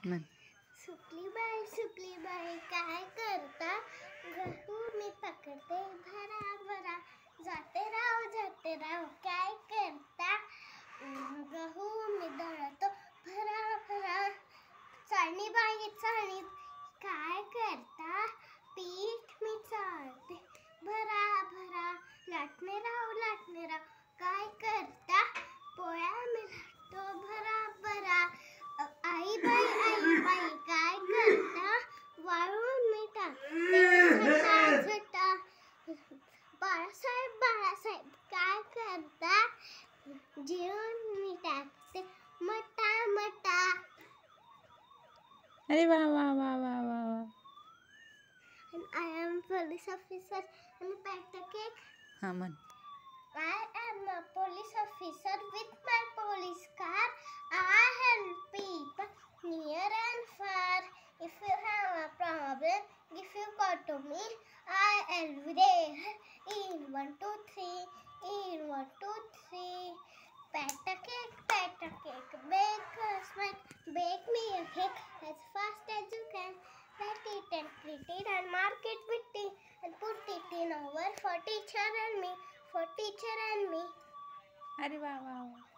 म्हण. सुकली बाई काय करता, गहू मी पकडते भरा भरा, जाते राव काय करता, गहू मी दळतो भरा भरा, चाळणी बाई चाळणी काय करता, पीठ मी चाळते भरा भरा, लाटणे राव काय करता, पोळ्या मी लाटतो भरा भरा, आई बाई काय करता, वाळून मी टाकते झटा, बाळासाहेब काय करता, जेवण मी टाकते मटा. अरे वा वा वा वा वा वा. I am police officer and pack the cake. हा म्हण. I am a police officer with my police car. I help people near and far. If you have a problem, if you call to me, I'll be there. In 1, 2, 3. In 1, 2, 3. Pack the cake. Bake a smile. Bake me a cake as fast as you can. Pack it and print it and mark it pretty and put it in over for teacher and me. अरे वा वा वा.